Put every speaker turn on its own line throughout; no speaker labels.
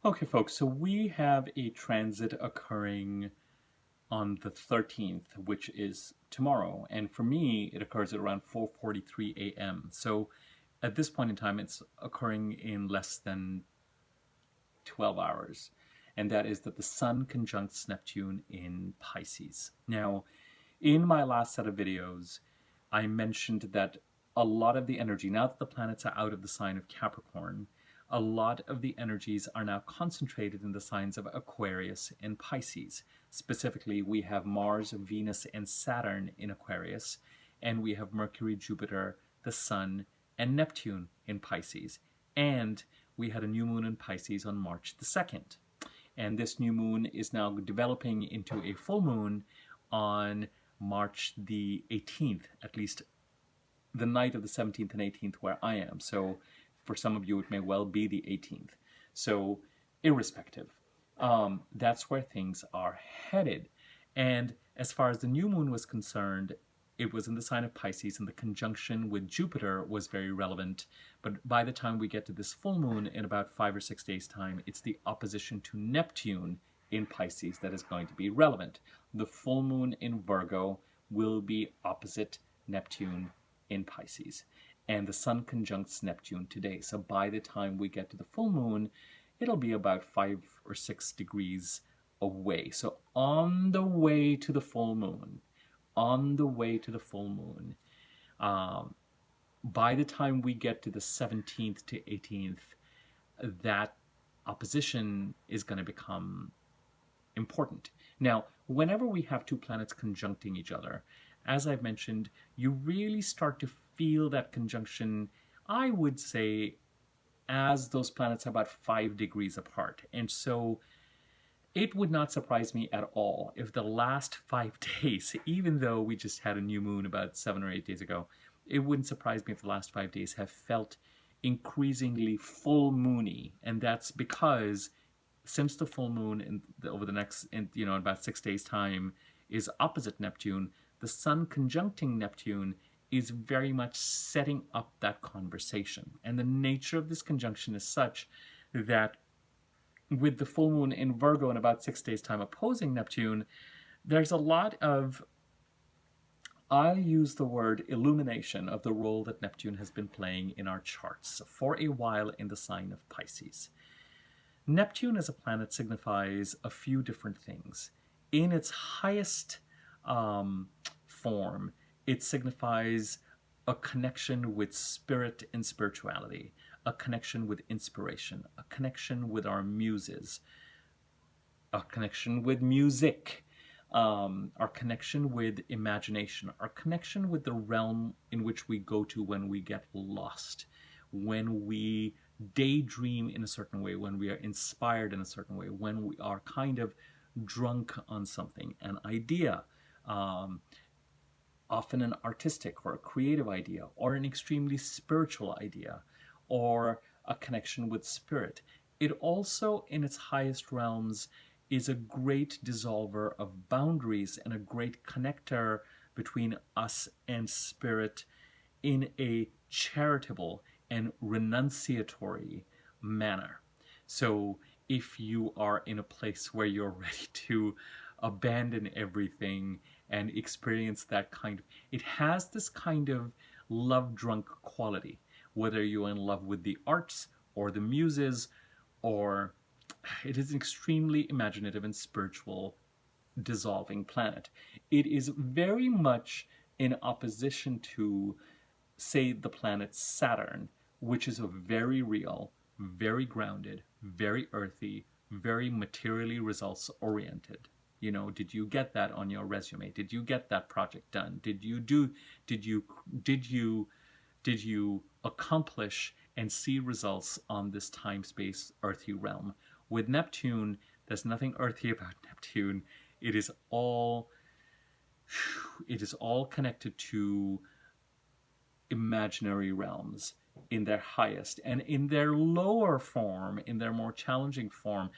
Okay, folks, so we have a transit occurring on the 13th, which is tomorrow. And for me, it occurs at around 4:43 a.m. So at this point in time, it's occurring in less than 12 hours. And that is that the Sun conjuncts Neptune in Pisces. Now, in my last set of videos, I mentioned that a lot of the energy, now that the planets are out of the sign of Capricorn, a lot of the energies are now concentrated in the signs of Aquarius and Pisces. Specifically, we have Mars, Venus, and Saturn in Aquarius, and we have Mercury, Jupiter, the Sun, and Neptune in Pisces. And we had a new moon in Pisces on March the 2nd. And this new moon is now developing into a full moon on March the 18th, at least the night of the 17th and 18th where I am. So for some of you, it may well be the 18th. So irrespective, that's where things are headed. And as far as the new moon was concerned, it was in the sign of Pisces, and the conjunction with Jupiter was very relevant. But by the time we get to this full moon in about 5 or 6 days' time, it's the opposition to Neptune in Pisces that is going to be relevant. The full moon in Virgo will be opposite Neptune in Pisces. And the Sun conjuncts Neptune today. So by the time we get to the full moon, it'll be about 5 or 6 degrees away. So on the way to the full moon, by the time we get to the 17th to 18th, that opposition is going to become important. Now, whenever we have two planets conjuncting each other, as I've mentioned, you really start to feel that conjunction, I would say, as those planets are about 5 degrees apart. And so it would not surprise me at all if the last 5 days, even though we just had a new moon about 7 or 8 days ago, it wouldn't surprise me if the last 5 days have felt increasingly full moony. And that's because since the full moon over the next, in about 6 days' time, is opposite Neptune, the Sun conjuncting Neptune is very much setting up that conversation. And the nature of this conjunction is such that with the full moon in Virgo in about 6 days' time opposing Neptune, there's a lot of, I'll use the word illumination of the role that Neptune has been playing in our charts for a while in the sign of Pisces. Neptune as a planet signifies a few different things. In its highest form, it signifies a connection with spirit and spirituality, a connection with inspiration, a connection with our muses, a connection with music, our connection with imagination, our connection with the realm in which we go to when we get lost, when we daydream in a certain way, when we are inspired in a certain way, when we are kind of drunk on something, an idea, often an artistic or a creative idea, or an extremely spiritual idea, or a connection with spirit. It also, in its highest realms, is a great dissolver of boundaries and a great connector between us and spirit in a charitable and renunciatory manner. So if you are in a place where you're ready to abandon everything and experience that kind of, it has this kind of love-drunk quality, whether you're in love with the arts or the muses, or it is an extremely imaginative and spiritual dissolving planet. It is very much in opposition to, say, the planet Saturn, which is a very real, very grounded, very earthy, very materially results oriented. Did you get that on your resume? Did you get that project done? Did you accomplish and see results on this time-space earthy realm? With Neptune, there's nothing earthy about Neptune. It is all connected to imaginary realms in their highest, and in their lower form, in their more challenging form,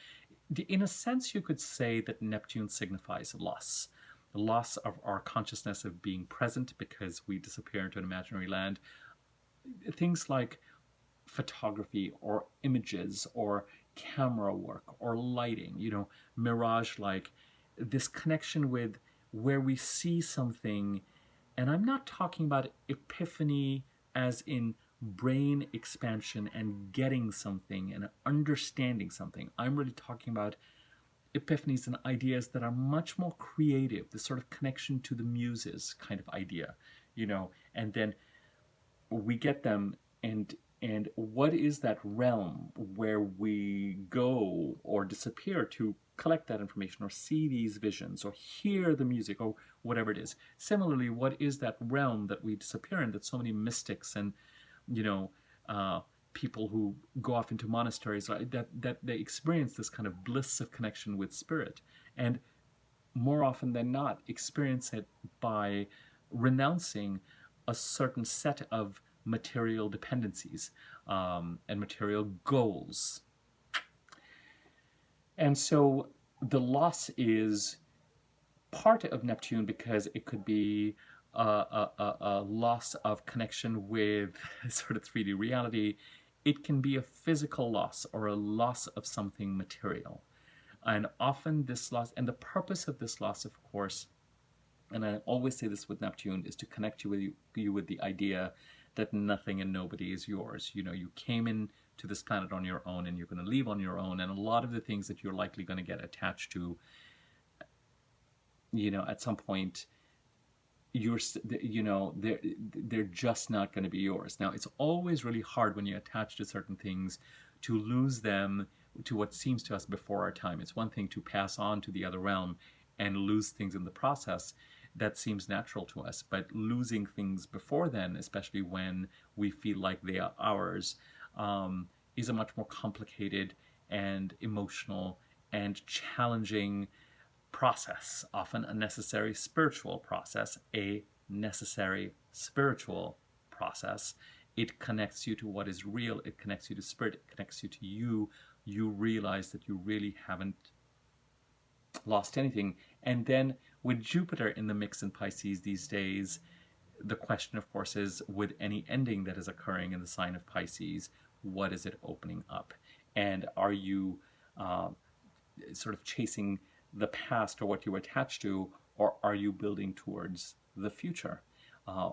in a sense you could say that Neptune signifies loss. The loss of our consciousness of being present because we disappear into an imaginary land. Things like photography or images or camera work or lighting, mirage like, this connection with where we see something. And I'm not talking about epiphany as in brain expansion and getting something and understanding something. I'm really talking about epiphanies and ideas that are much more creative, this sort of connection to the muses kind of idea, and then we get them, and what is that realm where we go or disappear to collect that information or see these visions or hear the music or whatever it is. Similarly, what is that realm that we disappear in, that so many mystics and people who go off into monasteries, right, that they experience this kind of bliss of connection with spirit, and more often than not experience it by renouncing a certain set of material dependencies and material goals. And so the loss is part of Neptune because it could be a loss of connection with sort of 3D reality. It can be a physical loss or a loss of something material. And often this loss, and the purpose of this loss, of course, and I always say this with Neptune, is to connect you with the idea that nothing and nobody is yours. You came in to this planet on your own, and you're going to leave on your own, and a lot of the things that you're likely going to get attached to, at some point, they're just not going to be yours. Now, it's always really hard when you attach to certain things to lose them to what seems to us before our time. It's one thing to pass on to the other realm and lose things in the process. That seems natural to us, but losing things before then, especially when we feel like they are ours, is a much more complicated and emotional and challenging process, often a necessary spiritual process, a necessary spiritual process. It connects you to what is real, it connects you to spirit, it connects you to you. You realize that you really haven't lost anything. And then with Jupiter in the mix in Pisces these days, the question, of course, is with any ending that is occurring in the sign of Pisces, what is it opening up? And are you sort of chasing the past or what you were attached to, or are you building towards the future?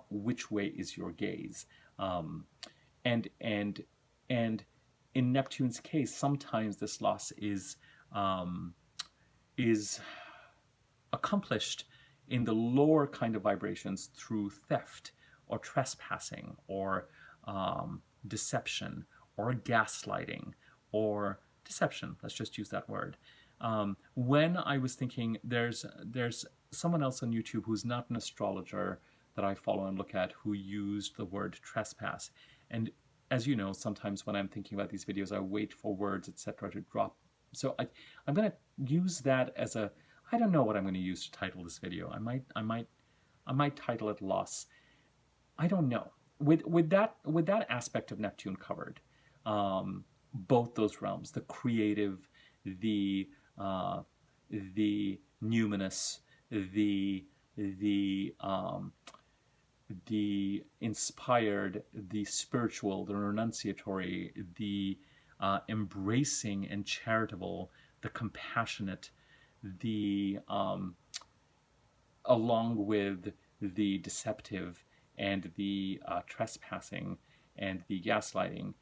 Which way is your gaze? And in Neptune's case, sometimes this loss is accomplished in the lower kind of vibrations through theft or trespassing or deception or gaslighting or deception. Let's just use that word. When I was thinking, there's someone else on YouTube who's not an astrologer that I follow and look at who used the word trespass. And as you know, sometimes when I'm thinking about these videos, I wait for words, etc., to drop. So I'm going to use that as a, I don't know what I'm going to use to title this video. I might title it Loss. I don't know. With that aspect of Neptune covered, both those realms, the creative, the numinous, the inspired, the spiritual, the renunciatory, the embracing and charitable, the compassionate, the along with the deceptive and the trespassing and the gaslighting.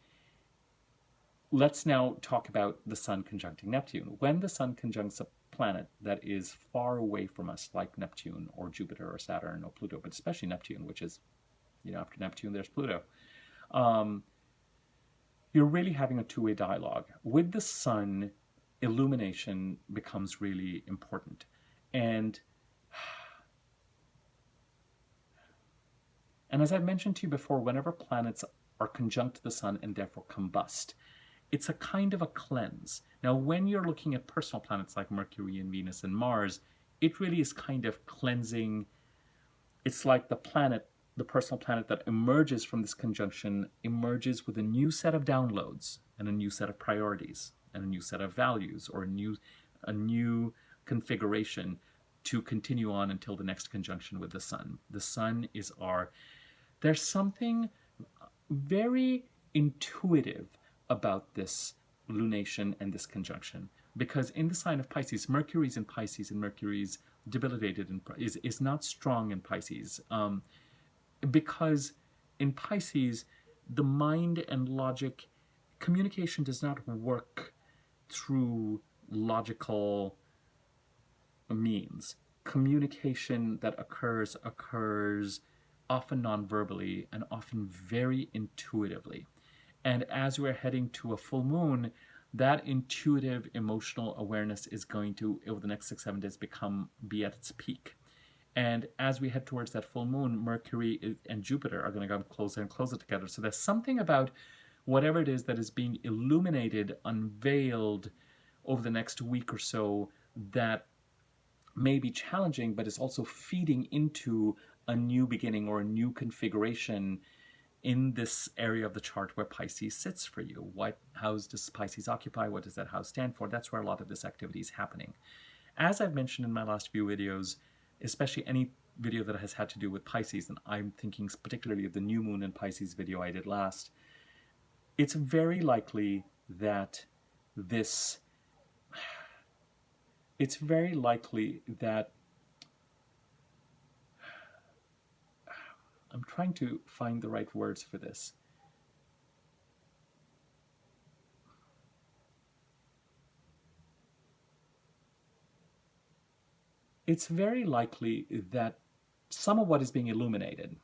Let's now talk about the Sun conjuncting Neptune. When the Sun conjuncts a planet that is far away from us, like Neptune or Jupiter or Saturn or Pluto, but especially Neptune, which is, after Neptune, there's Pluto. You're really having a two-way dialogue. With the Sun, illumination becomes really important. And as I've mentioned to you before, whenever planets are conjunct to the Sun and therefore combust, it's a kind of a cleanse. Now, when you're looking at personal planets like Mercury and Venus and Mars, it really is kind of cleansing. It's like the personal planet that emerges from this conjunction emerges with a new set of downloads and a new set of priorities and a new set of values, or a new configuration to continue on until the next conjunction with the Sun. The Sun is there's something very intuitive about this lunation and this conjunction. Because in the sign of Pisces, Mercury's in Pisces, and Mercury's debilitated in, is not strong in Pisces. Because in Pisces, the mind and logic, communication does not work through logical means. Communication that occurs often non-verbally and often very intuitively. And as we're heading to a full moon, that intuitive emotional awareness is going to, over the next 6-7 days, be at its peak. And as we head towards that full moon, Mercury and Jupiter are going to come closer and closer together. So there's something about whatever it is that is being illuminated, unveiled over the next week or so that may be challenging, but is also feeding into a new beginning or a new configuration in this area of the chart where Pisces sits for you. What house does Pisces occupy? What does that house stand for? That's where a lot of this activity is happening. As I've mentioned in my last few videos, especially any video that has had to do with Pisces, and I'm thinking particularly of the new moon in Pisces video I did last, it's very likely that I'm trying to find the right words for this. It's very likely that some of what is being illuminated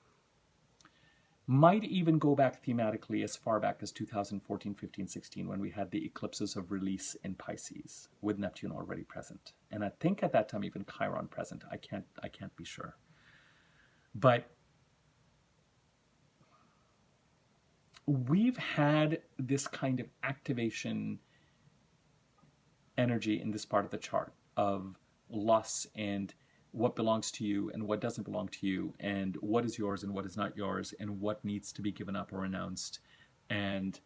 might even go back thematically as far back as 2014, 15, 16, when we had the eclipses of release in Pisces with Neptune already present. And I think at that time even Chiron present. I can't be sure. But we've had this kind of activation energy in this part of the chart of loss and what belongs to you and what doesn't belong to you, and what is yours and what is not yours, and what needs to be given up or renounced, and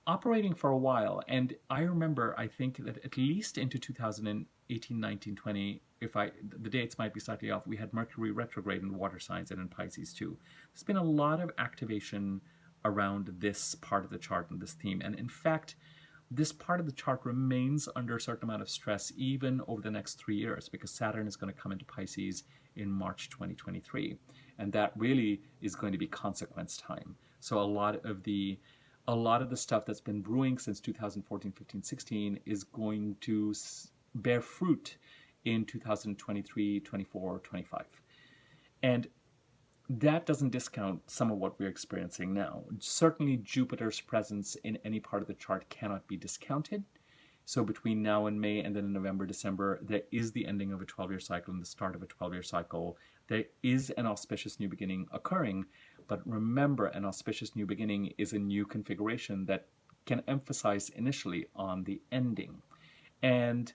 operating for a while. And I remember, I think that at least into 2018, 19, 20, the dates might be slightly off, we had Mercury retrograde in water signs and in Pisces too. There's been a lot of activation around this part of the chart and this theme. And in fact, this part of the chart remains under a certain amount of stress even over the next 3 years, because Saturn is going to come into Pisces in March 2023. And that really is going to be consequence time. So a lot of the stuff that's been brewing since 2014, 15, 16 is going to bear fruit in 2023, 24, 25. And that doesn't discount some of what we're experiencing now. Certainly Jupiter's presence in any part of the chart cannot be discounted. So between now and May, and then in November, December, there is the ending of a 12-year cycle and the start of a 12-year cycle. There is an auspicious new beginning occurring, but remember, an auspicious new beginning is a new configuration that can emphasize initially on the ending. And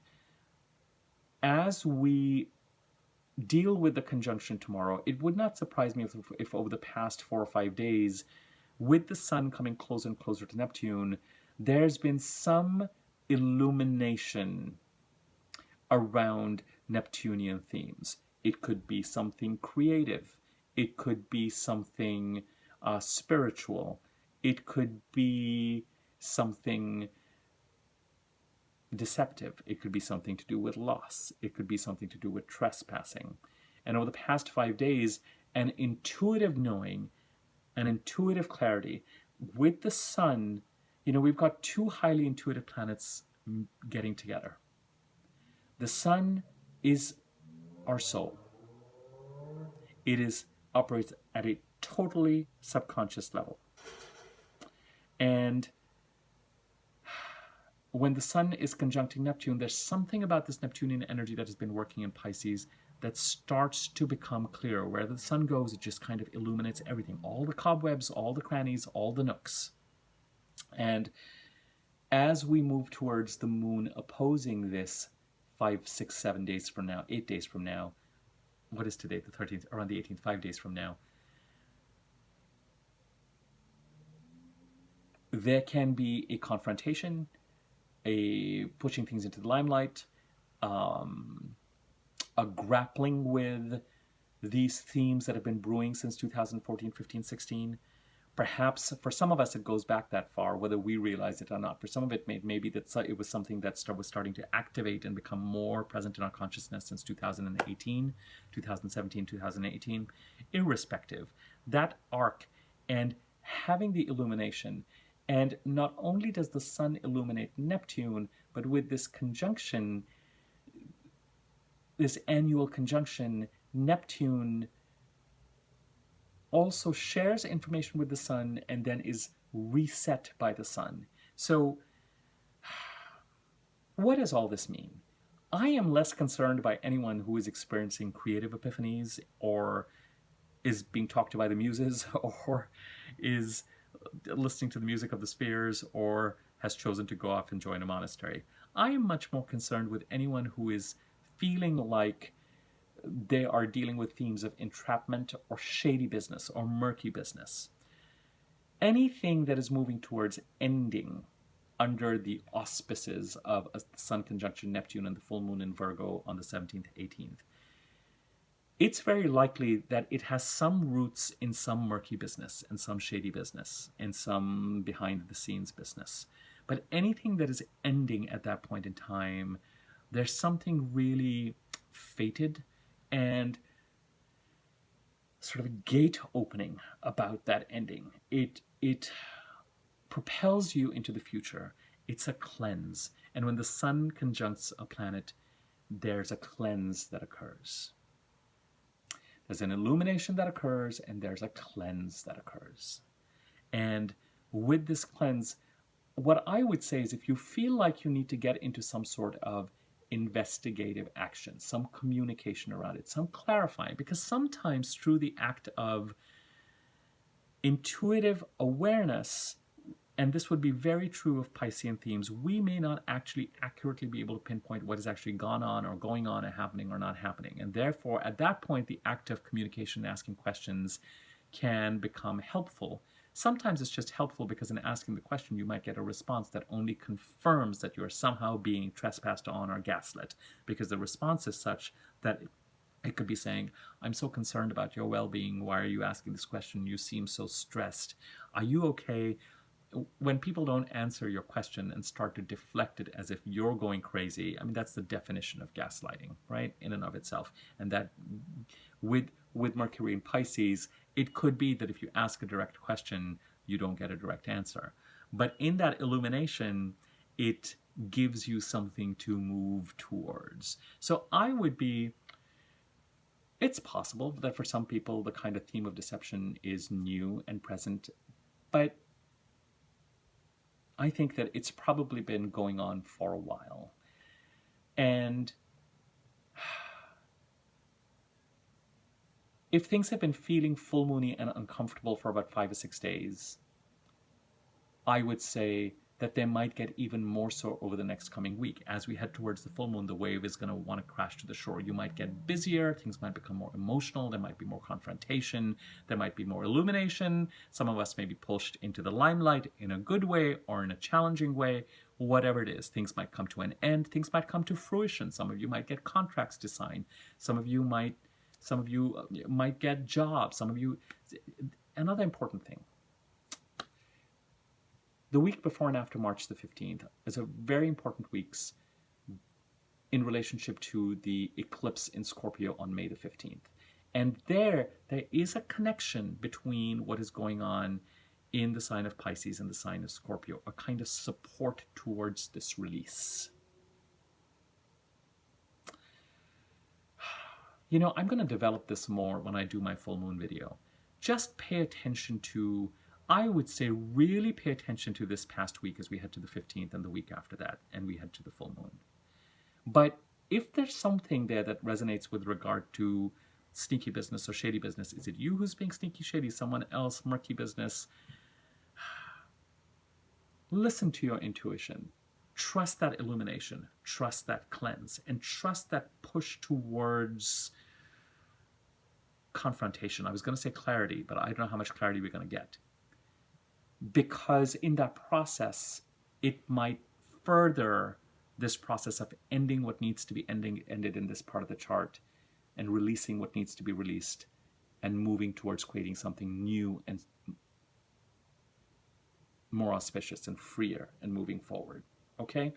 as we deal with the conjunction tomorrow, it would not surprise me if over the past 4 or 5 days, with the sun coming closer and closer to Neptune, there's been some illumination around Neptunian themes. It could be something creative. It could be something spiritual. It could be something deceptive. It could be something to do with loss. It could be something to do with trespassing. And over the past 5 days, an intuitive knowing, an intuitive clarity with the sun. You know, we've got 2 highly intuitive planets getting together. The sun is our soul. It operates at a totally subconscious level. And when the sun is conjuncting Neptune, there's something about this Neptunian energy that has been working in Pisces that starts to become clear. Where the sun goes, it just kind of illuminates everything. All the cobwebs, all the crannies, all the nooks. And as we move towards the moon opposing this 5, 6, 7 days from now, 8 days from now, what is today, the 13th, around the 18th, 5 days from now, there can be a confrontation, a pushing things into the limelight, a grappling with these themes that have been brewing since 2014, 15, 16. Perhaps for some of us it goes back that far, whether we realize it or not. For some of it, maybe that it was something that was starting to activate and become more present in our consciousness since 2018, 2017, 2018. Irrespective, that arc and having the illumination, and not only does the sun illuminate Neptune, but with this conjunction, this annual conjunction, Neptune also shares information with the sun and then is reset by the sun. So what does all this mean? I am less concerned by anyone who is experiencing creative epiphanies or is being talked to by the muses or is listening to the music of the spheres or has chosen to go off and join a monastery. I am much more concerned with anyone who is feeling like they are dealing with themes of entrapment or shady business or murky business. Anything that is moving towards ending under the auspices of the Sun conjunction Neptune and the full moon in Virgo on the 17th, 18th, it's very likely that it has some roots in some murky business and some shady business and some behind-the-scenes business. But anything that is ending at that point in time, there's something really fated and sort of a gate opening about that ending. It propels you into the future. It's a cleanse. And when the sun conjuncts a planet, there's a cleanse that occurs. There's an illumination that occurs, and there's a cleanse that occurs. And with this cleanse, what I would say is if you feel like you need to get into some sort of investigative action, some communication around it, some clarifying, because sometimes through the act of intuitive awareness, and this would be very true of Piscean themes, we may not actually accurately be able to pinpoint what has actually gone on or going on or happening or not happening. And therefore, at that point, the act of communication and asking questions can become helpful. Sometimes it's just helpful because in asking the question, you might get a response that only confirms that you're somehow being trespassed on or gaslit, because the response is such that it could be saying, I'm so concerned about your well-being. Why are you asking this question? You seem so stressed. Are you okay? When people don't answer your question and start to deflect it as if you're going crazy, I mean, that's the definition of gaslighting, right, in and of itself. And that with Mercury in Pisces, it could be that if you ask a direct question, you don't get a direct answer. But in that illumination, it gives you something to move towards. So I would be, it's possible that for some people, the kind of theme of deception is new and present, but I think that it's probably been going on for a while. And if things have been feeling full moony and uncomfortable for about 5 or 6 days, I would say that they might get even more so over the next coming week. As we head towards the full moon, the wave is going to want to crash to the shore. You might get busier, things might become more emotional, there might be more confrontation, there might be more illumination. Some of us may be pushed into the limelight in a good way or in a challenging way. Whatever it is, things might come to an end, things might come to fruition. Some of you might get contracts to sign. Some of you might get jobs. Some of you, another important thing, the week before and after March the 15th is a very important weeks in relationship to the eclipse in Scorpio on May the 15th. And there is a connection between what is going on in the sign of Pisces and the sign of Scorpio, a kind of support towards this release. You know, I'm going to develop this more when I do my full moon video. Just pay attention to, I would say really pay attention to this past week as we head to the 15th and the week after that, and we head to the full moon. But if there's something there that resonates with regard to sneaky business or shady business, is it you who's being sneaky, shady, someone else, murky business? Listen to your intuition. Trust that illumination, trust that cleanse, and trust that push towards confrontation. I was going to say clarity, but I don't know how much clarity we're going to get. Because in that process, it might further this process of ending what needs to be ended in this part of the chart and releasing what needs to be released and moving towards creating something new and more auspicious and freer and moving forward. Okay?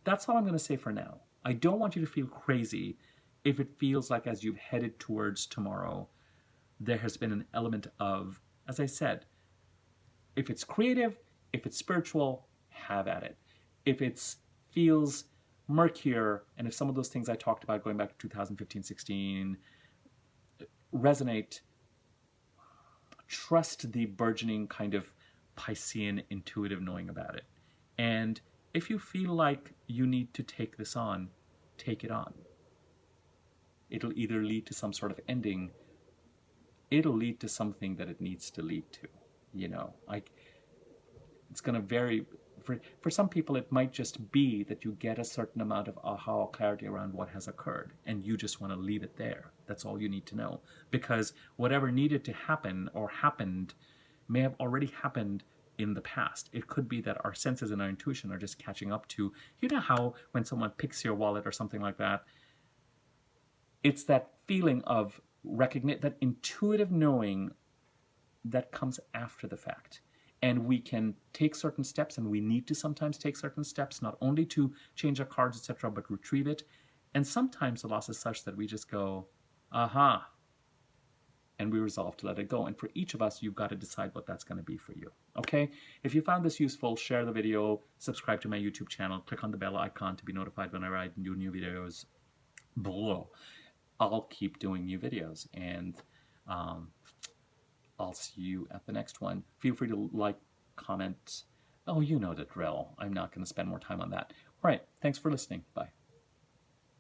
That's all I'm going to say for now. I don't want you to feel crazy if it feels like as you've headed towards tomorrow, there has been an element of, as I said, if it's creative, if it's spiritual, have at it. If it feels murkier, and if some of those things I talked about going back to 2015-16 resonate, trust the burgeoning kind of Piscean intuitive knowing about it. And if you feel like you need to take this on, take it on. It'll either lead to some sort of ending, it'll lead to something that it needs to lead to. You know, like, it's going to vary. For some people, it might just be that you get a certain amount of aha clarity around what has occurred, and you just want to leave it there. That's all you need to know. Because whatever needed to happen or happened may have already happened in the past. It could be that our senses and our intuition are just catching up to, you know how when someone picks your wallet or something like that, it's that feeling of recognition, that intuitive knowing that comes after the fact. And we can take certain steps, and we need to sometimes take certain steps, not only to change our cards, etc., but retrieve it. And sometimes the loss is such that we just go, aha, and we resolve to let it go. And for each of us, you've got to decide what that's going to be for you. Okay? If you found this useful, share the video, subscribe to my YouTube channel, click on the bell icon to be notified whenever I do new videos. Below. I'll keep doing new videos, and I'll see you at the next one. Feel free to like, comment. Oh, you know the drill. I'm not going to spend more time on that. All right. Thanks for listening. Bye.